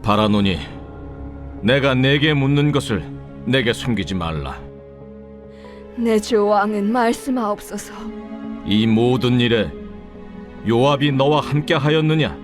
바라노니 내가 네게 묻는 것을 내게 숨기지 말라. 내 주 왕은 말씀하옵소서. 이 모든 일에 요압이 너와 함께하였느냐?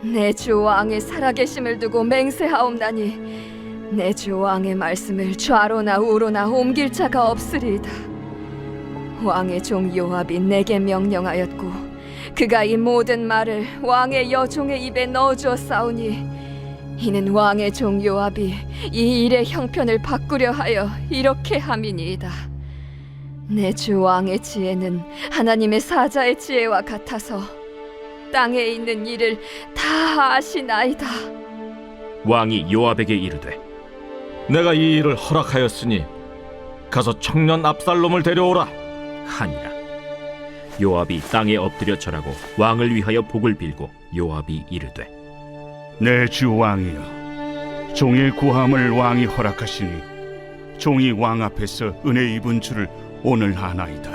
내 주 왕의 살아계심을 두고 맹세하옵나니 내 주 왕의 말씀을 좌로나 우로나 옮길 자가 없으리이다. 왕의 종 요압이 내게 명령하였고 그가 이 모든 말을 왕의 여종의 입에 넣어주었사오니 이는 왕의 종 요압이 이 일의 형편을 바꾸려 하여 이렇게 함이니이다. 내 주 왕의 지혜는 하나님의 사자의 지혜와 같아서 땅에 있는 일을 다 아시나이다. 왕이 요압에게 이르되 내가 이 일을 허락하였으니 가서 청년 압살롬을 데려오라 하니라. 요압이 땅에 엎드려 절하고 왕을 위하여 복을 빌고 요압이 이르되 내 주 왕이여, 종의 구함을 왕이 허락하시니 종이 왕 앞에서 은혜 입은 줄을 오늘 아나이다.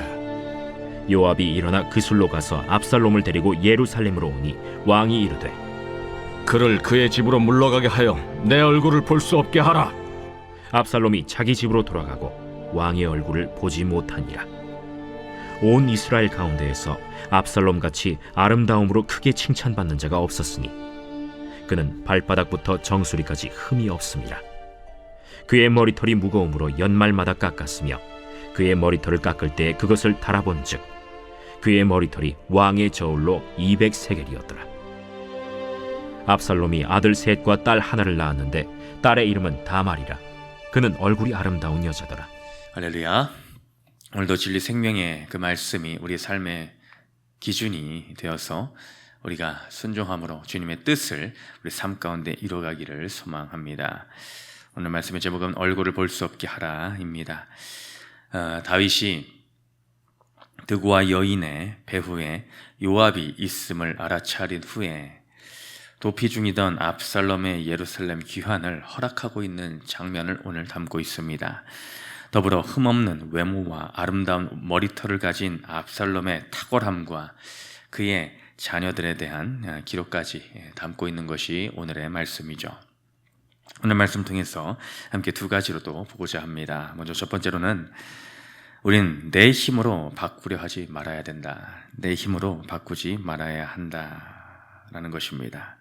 요압이 일어나 그술로 가서 압살롬을 데리고 예루살렘으로 오니 왕이 이르되 그를 그의 집으로 물러가게 하여 내 얼굴을 볼 수 없게 하라. 압살롬이 자기 집으로 돌아가고 왕의 얼굴을 보지 못하니라. 온 이스라엘 가운데에서 압살롬같이 아름다움으로 크게 칭찬받는 자가 없었으니 그는 발바닥부터 정수리까지 흠이 없음이라. 그의 머리털이 무거움으로 연말마다 깎았으며 그의 머리털을 깎을 때 그것을 달아본즉 그의 머리털이 왕의 저울로 200세겔이었더라. 압살롬이 아들 셋과 딸 하나를 낳았는데 딸의 이름은 다말이라. 그는 얼굴이 아름다운 여자더라. 할렐루야. 오늘도 진리 생명의 그 말씀이 우리 삶의 기준이 되어서 우리가 순종함으로 주님의 뜻을 우리 삶 가운데 이루어가기를 소망합니다. 오늘 말씀의 제목은 얼굴을 볼 수 없게 하라입니다. 다윗이 드고와 여인의 배후에 요압이 있음을 알아차린 후에 도피 중이던 압살롬의 예루살렘 귀환을 허락하고 있는 장면을 오늘 담고 있습니다. 더불어 흠없는 외모와 아름다운 머리털을 가진 압살롬의 탁월함과 그의 자녀들에 대한 기록까지 담고 있는 것이 오늘의 말씀이죠. 오늘 말씀 통해서 함께 두 가지로도 보고자 합니다. 먼저 첫 번째로는 우린 내 힘으로 바꾸려 하지 말아야 된다. 내 힘으로 바꾸지 말아야 한다라는 것입니다.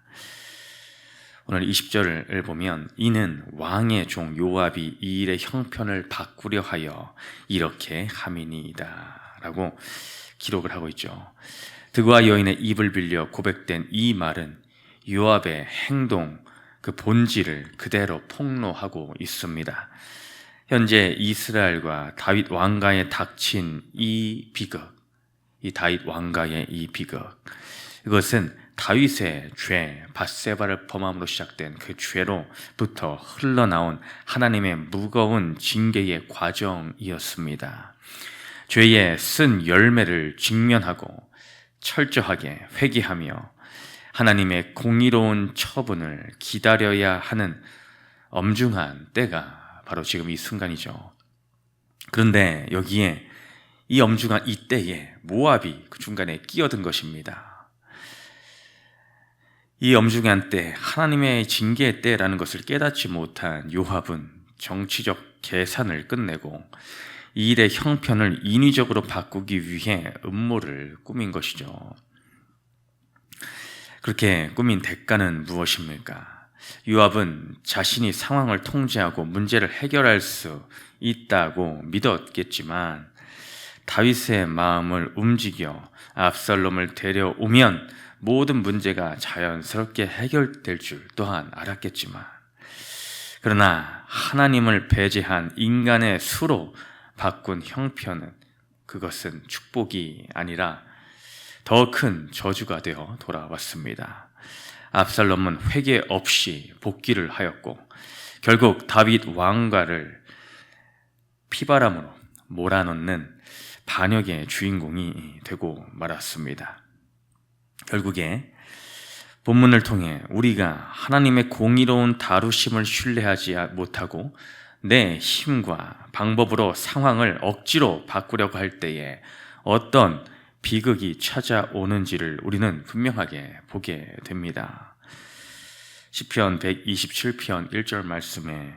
오늘 20절을 보면 이는 왕의 종 요압이 이 일의 형편을 바꾸려 하여 이렇게 함이니이다 라고 기록을 하고 있죠. 드고와 여인의 입을 빌려 고백된 이 말은 요압의 행동, 그 본질을 그대로 폭로하고 있습니다. 현재 이스라엘과 다윗 왕가에 닥친 이 비극, 이 다윗 왕가의 이 비극, 이것은 다윗의 죄, 밧세바를 범함으로 시작된 그 죄로부터 흘러나온 하나님의 무거운 징계의 과정이었습니다. 죄의 쓴 열매를 직면하고 철저하게 회개하며 하나님의 공의로운 처분을 기다려야 하는 엄중한 때가 바로 지금 이 순간이죠. 그런데 여기에 이 엄중한 이 때에 모압이 그 중간에 끼어든 것입니다. 이 엄중한 때, 하나님의 징계의 때라는 것을 깨닫지 못한 요압은 정치적 계산을 끝내고 이 일의 형편을 인위적으로 바꾸기 위해 음모를 꾸민 것이죠. 그렇게 꾸민 대가는 무엇입니까? 요압은 자신이 상황을 통제하고 문제를 해결할 수 있다고 믿었겠지만 다윗의 마음을 움직여 압살롬을 데려오면 모든 문제가 자연스럽게 해결될 줄 또한 알았겠지만 그러나 하나님을 배제한 인간의 수로 바꾼 형편은 그것은 축복이 아니라 더 큰 저주가 되어 돌아왔습니다. 압살롬은 회개 없이 복귀를 하였고 결국 다윗 왕가를 피바람으로 몰아넣는 반역의 주인공이 되고 말았습니다. 결국에 본문을 통해 우리가 하나님의 공의로운 다루심을 신뢰하지 못하고 내 힘과 방법으로 상황을 억지로 바꾸려고 할 때에 어떤 비극이 찾아오는지를 우리는 분명하게 보게 됩니다. 시편 127편 1절 말씀에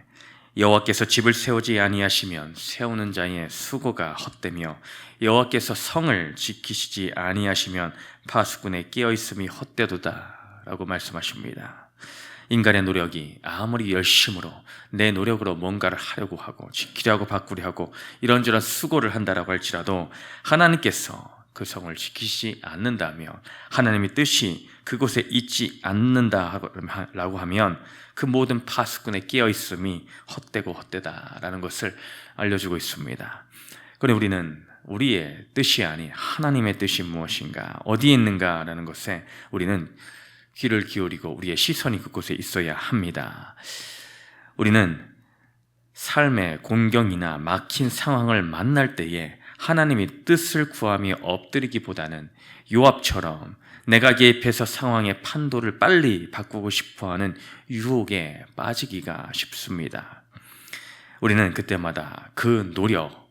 여호와께서 집을 세우지 아니하시면 세우는 자의 수고가 헛되며 여호와께서 성을 지키시지 아니하시면 파수꾼의 깨어있음이 헛되도다 라고 말씀하십니다. 인간의 노력이 아무리 열심으로 내 노력으로 뭔가를 하려고 하고 지키려고 바꾸려 하고 이런저런 수고를 한다라고 할지라도 하나님께서 그 성을 지키시지 않는다면, 하나님의 뜻이 그곳에 있지 않는다라고 하면 그 모든 파수꾼의 깨어있음이 헛되고 헛되다라는 것을 알려주고 있습니다. 그런데 우리는 우리의 뜻이 아닌 하나님의 뜻이 무엇인가, 어디에 있는가라는 것에 우리는 귀를 기울이고 우리의 시선이 그곳에 있어야 합니다. 우리는 삶의 곤경이나 막힌 상황을 만날 때에 하나님의 뜻을 구하며 엎드리기보다는 요압처럼 내가 개입해서 상황의 판도를 빨리 바꾸고 싶어하는 유혹에 빠지기가 쉽습니다. 우리는 그때마다 그 노력,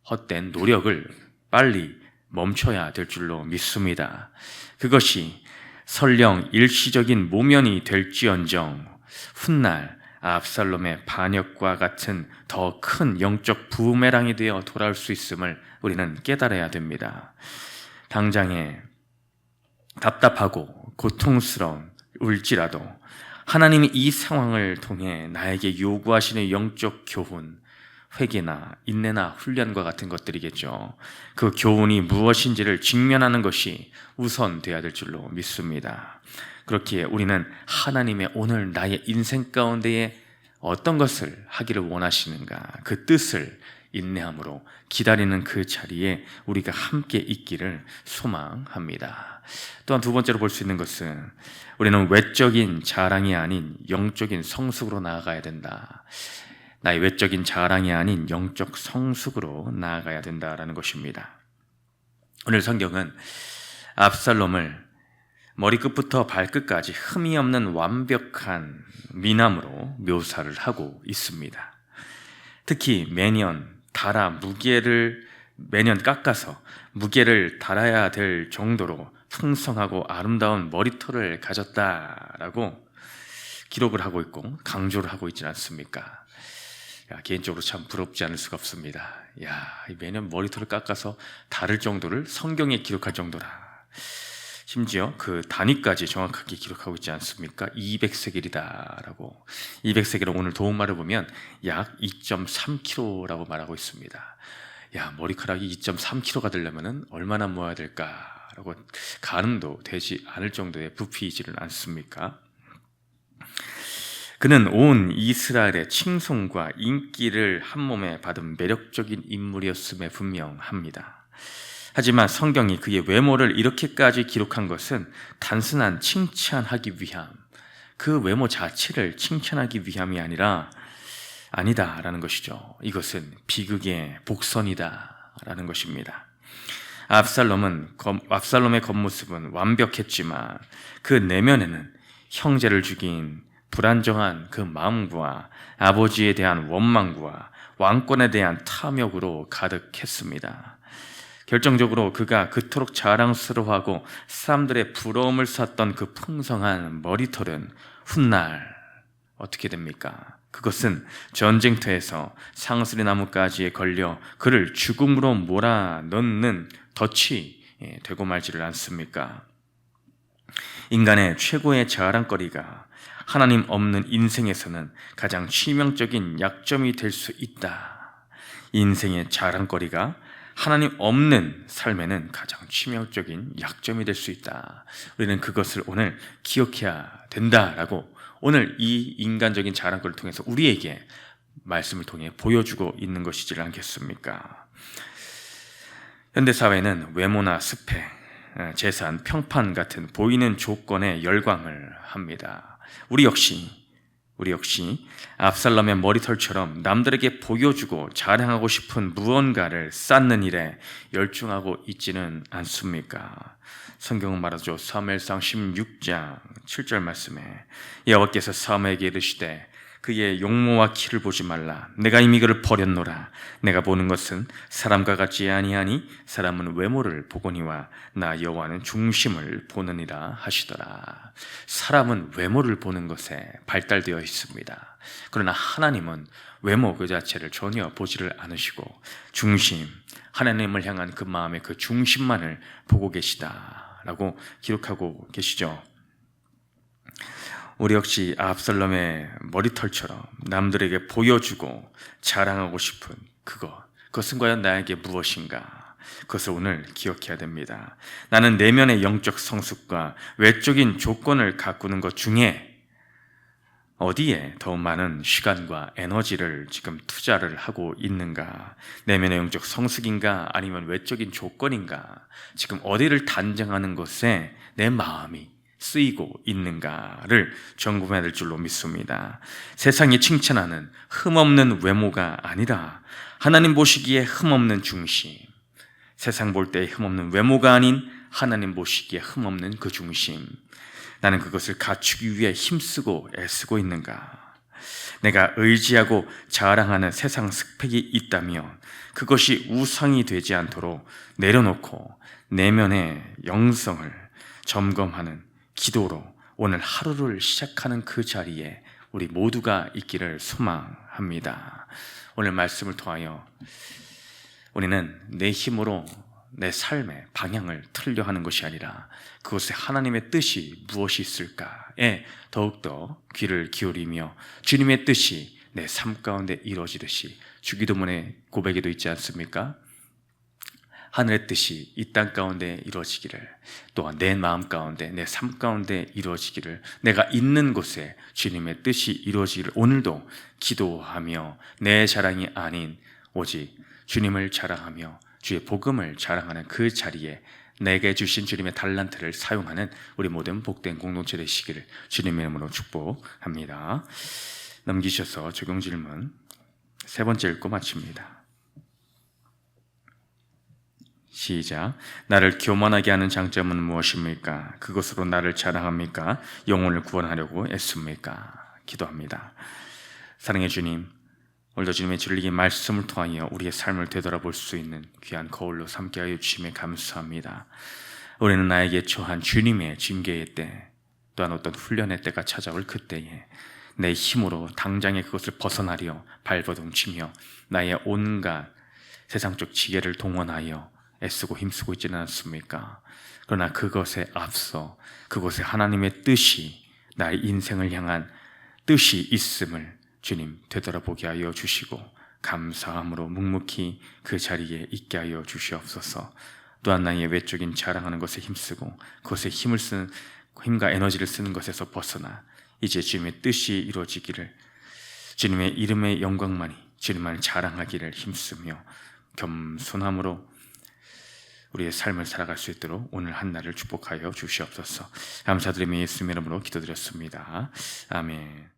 헛된 노력을 빨리 멈춰야 될 줄로 믿습니다. 그것이 설령 일시적인 모면이 될지언정 훗날 압살롬의 반역과 같은 더 큰 영적 부메랑이 되어 돌아올 수 있음을 우리는 깨달아야 됩니다. 당장에 답답하고 고통스러운 울지라도 하나님이 이 상황을 통해 나에게 요구하시는 영적 교훈, 회개나 인내나 훈련과 같은 것들이겠죠. 그 교훈이 무엇인지를 직면하는 것이 우선돼야 될 줄로 믿습니다. 그렇기에 우리는 하나님의 오늘 나의 인생 가운데에 어떤 것을 하기를 원하시는가, 그 뜻을 인내함으로 기다리는 그 자리에 우리가 함께 있기를 소망합니다. 또한 두 번째로 볼 수 있는 것은 우리는 외적인 자랑이 아닌 영적인 성숙으로 나아가야 된다. 나의 외적인 자랑이 아닌 영적 성숙으로 나아가야 된다라는 것입니다. 오늘 성경은 압살롬을 머리끝부터 발끝까지 흠이 없는 완벽한 미남으로 묘사를 하고 있습니다. 특히 매년 깎아서 무게를 달아야 될 정도로 풍성하고 아름다운 머리털을 가졌다라고 기록을 하고 있고 강조를 하고 있지 않습니까? 개인적으로 참 부럽지 않을 수가 없습니다. 매년 머리털을 깎아서 다를 정도를 성경에 기록할 정도라. 심지어 그 단위까지 정확하게 기록하고 있지 않습니까? 200세겔이다라고. 200세겔은 오늘 도움말을 보면 약 2.3kg라고 말하고 있습니다. 머리카락이 2.3kg가 되려면 얼마나 모아야 될까라고 가늠도 되지 않을 정도의 부피이지는 않습니까? 그는 온 이스라엘의 칭송과 인기를 한몸에 받은 매력적인 인물이었음에 분명합니다. 하지만 성경이 그의 외모를 이렇게까지 기록한 것은 단순한 칭찬하기 위함, 그 외모 자체를 칭찬하기 위함이 아니다라는 것이죠. 이것은 비극의 복선이다라는 것입니다. 압살롬의 겉모습은 완벽했지만 그 내면에는 형제를 죽인 불안정한 그 마음과 아버지에 대한 원망과 왕권에 대한 탐욕으로 가득했습니다. 결정적으로 그가 그토록 자랑스러워하고 사람들의 부러움을 샀던 그 풍성한 머리털은 훗날 어떻게 됩니까? 그것은 전쟁터에서 상수리 나무가지에 걸려 그를 죽음으로 몰아넣는 덫이 되고 말지를 않습니까? 인간의 최고의 자랑거리가 하나님 없는 인생에서는 가장 치명적인 약점이 될 수 있다. 인생의 자랑거리가 하나님 없는 삶에는 가장 치명적인 약점이 될 수 있다. 우리는 그것을 오늘 기억해야 된다라고 오늘 이 인간적인 자랑거리를 통해서 우리에게 말씀을 통해 보여주고 있는 것이지 않겠습니까? 현대사회는 외모나 스펙, 재산, 평판 같은 보이는 조건에 열광을 합니다. 우리 역시 압살롬의 머리털처럼 남들에게 보여주고 자랑하고 싶은 무언가를 쌓는 일에 열중하고 있지는 않습니까? 성경은 말하죠. 사무엘상 16장 7절 말씀에 여호와께서 사무엘에게 이르시되 그의 용모와 키를 보지 말라. 내가 이미 그를 버렸노라. 내가 보는 것은 사람과 같지 아니하니 사람은 외모를 보거니와 나 여호와는 중심을 보느니라 하시더라. 사람은 외모를 보는 것에 발달되어 있습니다. 그러나 하나님은 외모 그 자체를 전혀 보지를 않으시고 중심, 하나님을 향한 그 마음의 그 중심만을 보고 계시다라고 기록하고 계시죠. 우리 역시 압살롬의 머리털처럼 남들에게 보여주고 자랑하고 싶은 그것은 과연 나에게 무엇인가? 그것을 오늘 기억해야 됩니다. 나는 내면의 영적 성숙과 외적인 조건을 가꾸는 것 중에 어디에 더 많은 시간과 에너지를 지금 투자를 하고 있는가? 내면의 영적 성숙인가? 아니면 외적인 조건인가? 지금 어디를 단정하는 것에 내 마음이 쓰이고 있는가를 점검해야 될 줄로 믿습니다. 세상이 칭찬하는 흠없는 외모가 아니라 하나님 보시기에 흠없는 중심, 세상 볼 때 흠없는 외모가 아닌 하나님 보시기에 흠없는 그 중심, 나는 그것을 갖추기 위해 힘쓰고 애쓰고 있는가? 내가 의지하고 자랑하는 세상 스펙이 있다면 그것이 우상이 되지 않도록 내려놓고 내면의 영성을 점검하는 기도로 오늘 하루를 시작하는 그 자리에 우리 모두가 있기를 소망합니다. 오늘 말씀을 통하여 우리는 내 힘으로 내 삶의 방향을 틀려 하는 것이 아니라 그곳에 하나님의 뜻이 무엇이 있을까에 더욱더 귀를 기울이며 주님의 뜻이 내 삶 가운데 이루어지듯이 주기도문의 고백에도 있지 않습니까? 하늘의 뜻이 이 땅 가운데 이루어지기를, 또한 내 마음 가운데 내 삶 가운데 이루어지기를, 내가 있는 곳에 주님의 뜻이 이루어지기를 오늘도 기도하며 내 자랑이 아닌 오직 주님을 자랑하며 주의 복음을 자랑하는 그 자리에 내게 주신 주님의 달란트를 사용하는 우리 모든 복된 공동체 되시기를 주님의 이름으로 축복합니다. 넘기셔서 적용 질문 세 번째 읽고 마칩니다. 시작. 나를 교만하게 하는 장점은 무엇입니까? 그것으로 나를 자랑합니까? 영혼을 구원하려고 애씁니까? 기도합니다. 사랑의 주님, 오늘도 주님의 진리의 말씀을 통하여 우리의 삶을 되돌아볼 수 있는 귀한 거울로 삼게 하여 주심에 감사합니다. 우리는 나에게 처한 주님의 징계의 때, 또한 어떤 훈련의 때가 찾아올 그때에 내 힘으로 당장에 그것을 벗어나려 발버둥치며 나의 온갖 세상적 지혜를 동원하여 애쓰고 힘쓰고 있지는 않습니까? 그러나 그것에 앞서 그곳에 하나님의 뜻이, 나의 인생을 향한 뜻이 있음을 주님 되돌아보게 하여 주시고 감사함으로 묵묵히 그 자리에 있게 하여 주시옵소서. 또한 나의 외적인 자랑하는 것에 힘쓰고 그것에 힘과 에너지를 쓰는 것에서 벗어나 이제 주님의 뜻이 이루어지기를, 주님의 이름의 영광만이 주님만 자랑하기를 힘쓰며 겸손함으로 우리의 삶을 살아갈 수 있도록 오늘 한 날을 축복하여 주시옵소서. 감사드리며 예수님의 이름으로 기도드렸습니다. 아멘.